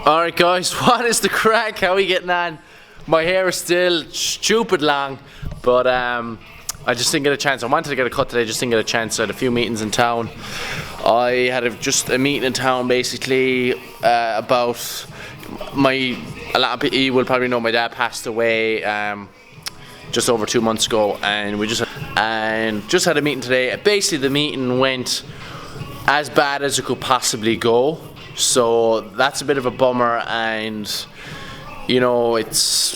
Alright guys, what is the crack? How are we getting on? My hair is still stupid long, but I just didn't get a chance. I wanted to get a cut today, just didn't get a chance. I had a few meetings in town. I had just a meeting in town basically about a lot of you will probably know my dad passed away just over 2 months ago, and we just had a meeting today. Basically the meeting went as bad as it could possibly go. So that's a bit of a bummer, and you know, it's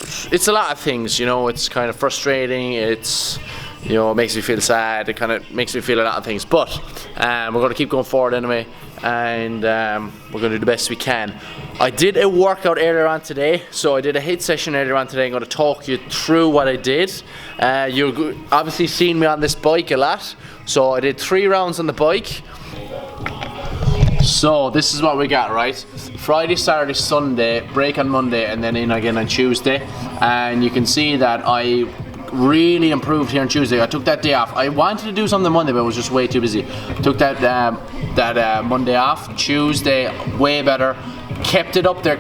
a lot of things. You know, it's kind of frustrating. It's, you know, it makes me feel sad. It kind of makes me feel a lot of things. But we're going to keep going forward anyway, and we're going to do the best we can. I did a workout earlier on today, so I did a HIIT session earlier on today. I'm going to talk you through what I did. You've obviously seen me on this bike a lot, so I did 3 rounds on the bike. So this is what we got, right? Friday, Saturday, Sunday, break on Monday, and then in again on Tuesday. And you can see that I really improved here on Tuesday. I took that day off. I wanted to do something Monday, but I was just way too busy. Took that Monday off. Tuesday, way better. Kept it up there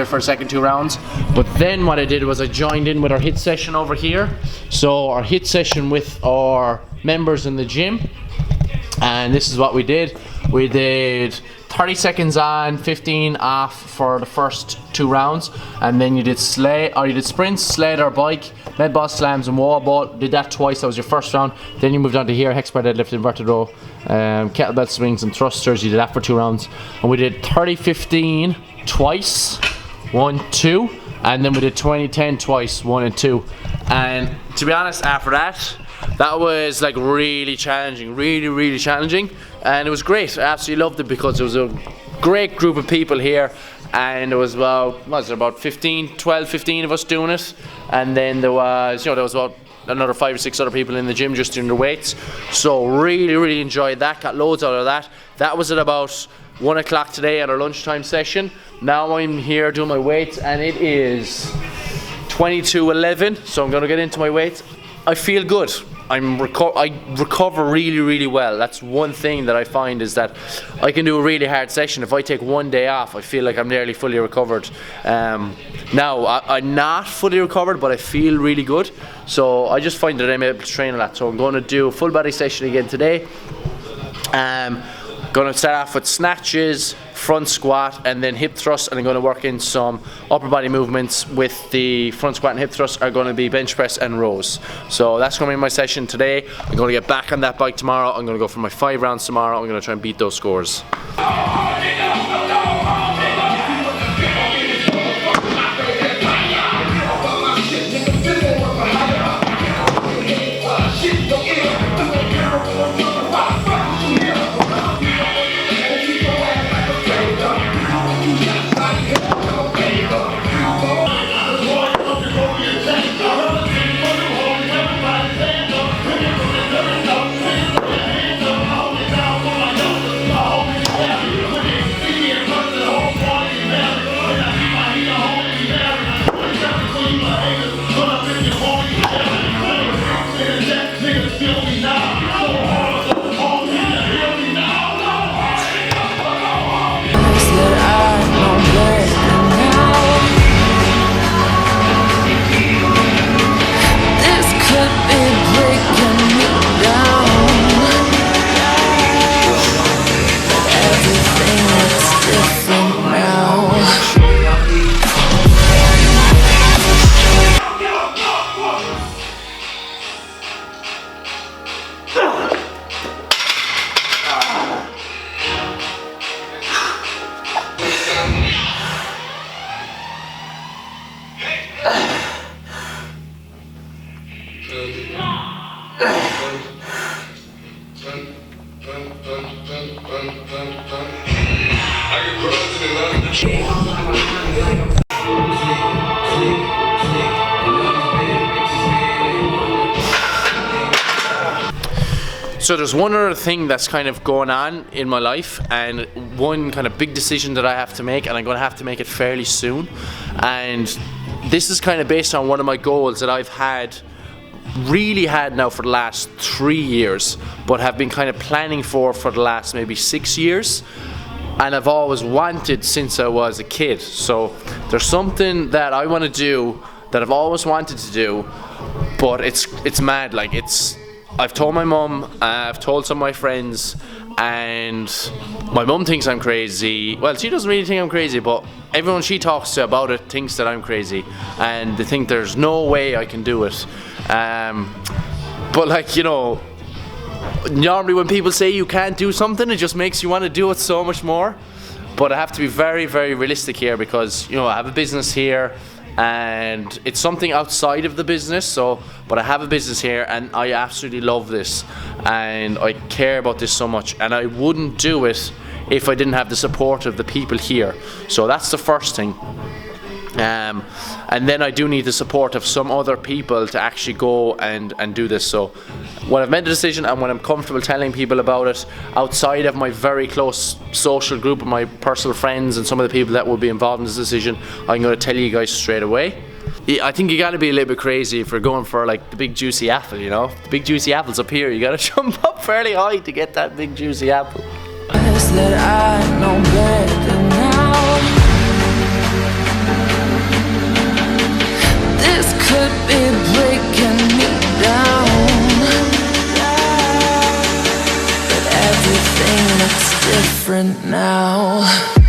for the second 2 rounds. But then what I did was I joined in with our HIIT session over here. So our HIIT session with our members in the gym. And this is what we did. We did 30 seconds on, 15 off for the first 2 rounds, and then you did sprints, sled or bike, med ball slams and wall ball. Did that twice. That was your first round. Then you moved on to here, hex bar deadlift, inverted row, kettlebell swings and thrusters. You did that for 2 rounds, and we did 30-15 twice, 1, 2, and then we did 20-10 twice, 1 and 2. And to be honest, after that was like really challenging, really challenging, and it was great. I absolutely loved it because it was a great group of people here, and there was about 12-15 of us doing it, and then there was about another 5 or 6 other people in the gym just doing their weights. So really enjoyed that, got loads out of that. That was at about 1 o'clock today at our lunchtime session. Now I'm here doing my weights, and it is 22:11, so I'm going to get into my weights. I feel good. I recover really well. That's one thing that I find, is that I can do a really hard session. If I take 1 day off, I feel like I'm nearly fully recovered. Now I'm not fully recovered, but I feel really good. So I just find that I'm able to train a lot. So I'm going to do a full body session again today. Going to start off with snatches, front squat, and then hip thrust, and I'm going to work in some upper body movements with the front squat and hip thrust are going to be bench press and rows. So that's going to be my session today. I'm going to get back on that bike tomorrow. I'm going to go for my 5 rounds tomorrow. I'm going to try and beat those scores. So there's one other thing that's kind of going on in my life, and one kind of big decision that I have to make, and I'm going to have to make it fairly soon. And this is kind of based on one of my goals that I've really had now for the last 3 years, but have been kind of planning for the last maybe 6 years. and I've always wanted since I was a kid. So there's something that I want to do that I've always wanted to do, but it's mad. Like, I've told my mum, I've told some of my friends, and my mum thinks I'm crazy. Well, she doesn't really think I'm crazy, but everyone she talks to about it thinks that I'm crazy, and they think there's no way I can do it. But like, you know, normally when people say you can't do something, it just makes you want to do it so much more. But I have to be very, very realistic here, because, you know, I have a business here, and it's something outside of the business. But I have a business here, and I absolutely love this, and I care about this so much, and I wouldn't do it if I didn't have the support of the people here. So that's the first thing. And then I do need the support of some other people to actually go and do this. So when I've made the decision, and when I'm comfortable telling people about it outside of my very close social group of my personal friends and some of the people that will be involved in this decision, I'm going to tell you guys straight away. I think you got to be a little bit crazy if you're going for like the big juicy apple, you know. The big juicy apple's up here. You got to jump up fairly high to get that big juicy apple. That I know better now. This could be breaking me down, but everything looks different now.